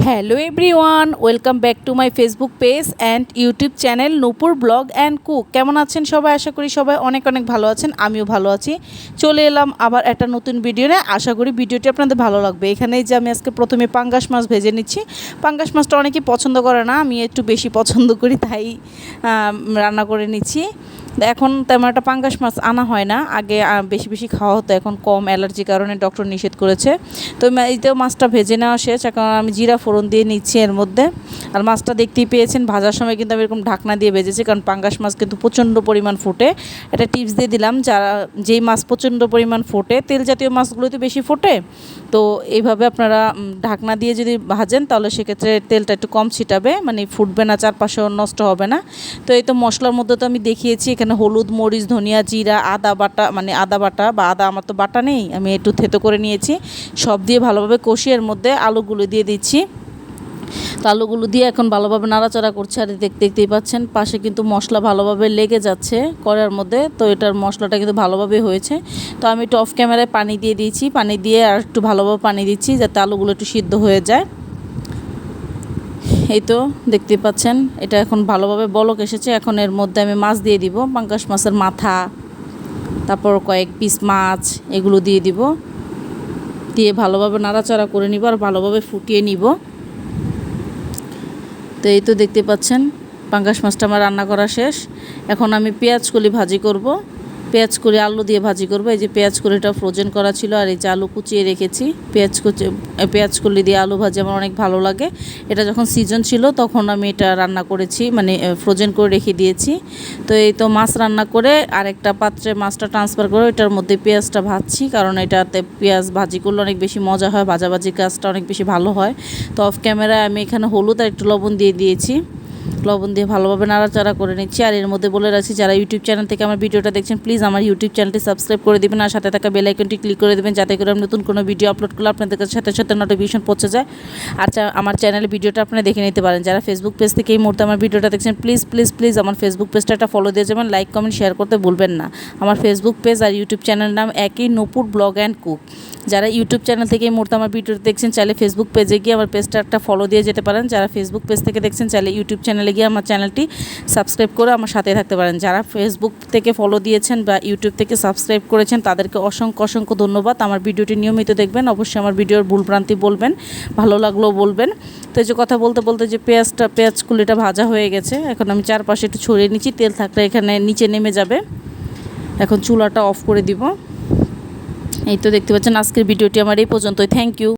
Hello everyone, welcome back to my Facebook page and YouTube channel Nupur blog and cook. কেমন আছেন সবাই? আশা করি সবাই অনেক অনেক ভালো আছেন, আমিও ভালো আছি। চলে এলাম আবার একটা নতুন ভিডিও নিয়ে। আশা করি ভিডিওটি আপনাদের ভালো লাগবে। এখানেই যে আমি আজকে প্রথমে পাঙ্গাস মাছ ভেজে নিচ্ছি। পাঙ্গাস মাছটা অনেকেই পছন্দ করে না, আমি একটু বেশি পছন্দ করি, তাই রান্না করে নিচ্ছি। এখন তেমন একটা পাঙ্গাস মাছ আনা হয় না, আগে বেশি বেশি খাওয়া হতো, এখন কম, অ্যালার্জির কারণে ডক্টর নিষেধ করেছে। তো এইতেও মাছটা ভেজে নেওয়া শেষ, এখন আমি জিরা ফোড়ন দিয়ে নিচ্ছি এর মধ্যে। আর মাছটা দেখতেই পেয়েছেন, ভাজার সময় কিন্তু আমি এরকম ঢাকনা দিয়ে ভেজেছি, কারণ পাঙ্গাস মাছ কিন্তু প্রচণ্ড পরিমাণ ফোটে। এটা টিপস দিয়ে দিলাম, যারা যেই মাছ প্রচণ্ড পরিমাণ ফোটে, তেল জাতীয় মাছগুলোতে বেশি ফোটে, তো এইভাবে আপনারা ঢাকনা দিয়ে যদি ভাজেন তাহলে সেক্ষেত্রে তেলটা একটু কম ছিটাবে, মানে ফুটবে না, চারপাশেও নষ্ট হবে না। তো এই তো মশলার মধ্যে তো আমি দেখিয়েছি, এখানে হলুদ, মরিচ, ধনিয়া, জিরা, আদা বাটা, মানে আদা বাটা বা আদা আমার তো বাটা নেই, আমি একটু থেতো করে নিয়েছি। সব দিয়ে ভালোভাবে কষিয়ে এর মধ্যে আলুগুলো দিয়ে দিচ্ছি। তো আলুগুলো দিয়ে এখন ভালোভাবে নাড়াচাড়া করছে, আর দেখতেই পাচ্ছেন পাশে কিন্তু মশলা ভালোভাবে লেগে যাচ্ছে কড়াইয়ের মধ্যে। তো এটার মশলাটা কিন্তু ভালোভাবে হয়েছে। তো আমি একটু অফ ক্যামেরায় পানি দিয়ে দিয়েছি, পানি দিয়ে আর একটু ভালোভাবে পানি দিচ্ছি যাতে আলুগুলো একটু সিদ্ধ হয়ে যায়। এই তো দেখতেই পাচ্ছেন এটা এখন ভালোভাবে বলক এসেছে। এখন এর মধ্যে আমি মাছ দিয়ে দিব, পাঙ্গাস মাছের মাথা, তারপর কয়েক পিস মাছ, এগুলো দিয়ে দিব। দিয়ে ভালোভাবে নাড়াচাড়া করে নিব আর ভালোভাবে ফুটিয়ে নিব। তো এই তো দেখতে পাচ্ছেন পাঙ্গাস মাছটা আমার রান্না করা শেষ। এখন আমি পেঁয়াজ কলি ভাজি করব, পেঁয়াজ কলি আলু দিয়ে ভাজি করব। এই যে পেঁয়াজ কলিটা ফ্রোজেন করা ছিল, আর এই যে আলু কুচিয়ে রেখেছি। পেঁয়াজ কলি দিয়ে আলু ভাজি আমার অনেক ভালো লাগে। এটা যখন সিজন ছিল তখন আমি এটা রান্না করেছি, মানে ফ্রোজেন করে রেখে দিয়েছি। তো এই তো মাছ রান্না করে আরেকটা পাত্রে মাছটা ট্রান্সফার করে এটার মধ্যে পেঁয়াজটা ভাজছি, কারণ এটাতে পেঁয়াজ ভাজি করলে অনেক বেশি মজা হয়, ভাজাভাজির কাজটা অনেক বেশি ভালো হয়। তো অফ ক্যামেরায় আমি এখানে হলুদ আর একটু লবণ দিয়ে দিয়েছি, লবণ দিয়ে ভালোভাবে নাড়াচাড়া করে নিচ্ছি। আর এর মধ্যে বলে রাখছি, যারা ইউটিউব চ্যানেল থেকে আমার ভিডিওটা দেখছেন প্লিজ আমার ইউটিউব চ্যানেলটি সাবস্ক্রাইব করে দেবেন, আর সাথে থাকা বেল আইকনটি ক্লিক করে দেবেন, যাতে করে আমি নতুন কোনো ভিডিও আপলোড করলে আপনাদের কাছে সাথে সাথে নোটিফিকেশন পৌঁছে যায়। আর আমার চ্যানেলে ভিডিওটা আপনারা দেখে নিতে পারেন। যারা ফেসবুক পেজ থেকে এই মুহূর্তে আমার ভিডিওটা দেখছেন প্লিজ প্লিজ প্লিজ আমার ফেসবুক পেজটা একটা ফলো দিয়ে যাবেন, লাইক কমেন্ট শেয়ার করতে ভুলবেন না। আমার ফেসবুক পেজ আর ইউটিউব চ্যানেলের নাম একই, নূপুর ব্লগ অ্যান্ড কুক। যারা ইউটিউব চ্যানেল থেকে এই মুহূর্তে আমার ভিডিওটা দেখছেন চাইলে ফেসবুক পেজে গিয়ে আমার পেজটা একটা ফলো দিয়ে যেতে পারেন। যারা ফেসবুক পেজ থেকে দেখছেন চাইলে ইউটিউব চ্যানেলে গিয়ে আমার চ্যানেলটি সাবস্ক্রাইব করে আমার সাথে থাকতে পারেন। যারা ফেসবুক থেকে ফলো দিয়েছেন বা ইউটিউব থেকে সাবস্ক্রাইব করেছেন তাদেরকে অসংখ্য অসংখ্য ধন্যবাদ। আমার ভিডিওটি নিয়মিত দেখবেন, অবশ্যই আমার ভিডিওর ভুলভ্রান্তি বলবেন, ভালো লাগলেও বলবেন। তো এই যে কথা বলতে বলতে যে পেঁয়াজ কুলিটা ভাজা হয়ে গেছে, এখন আমি চারপাশে একটু ছড়িয়ে নিচ্ছি, তেল থাকলে এখানে নিচে নেমে যাবে। এখন চুলাটা অফ করে দিব। এই তো দেখতে পাচ্ছেন আজকের ভিডিওটি আমার এই পর্যন্তই। Thank you.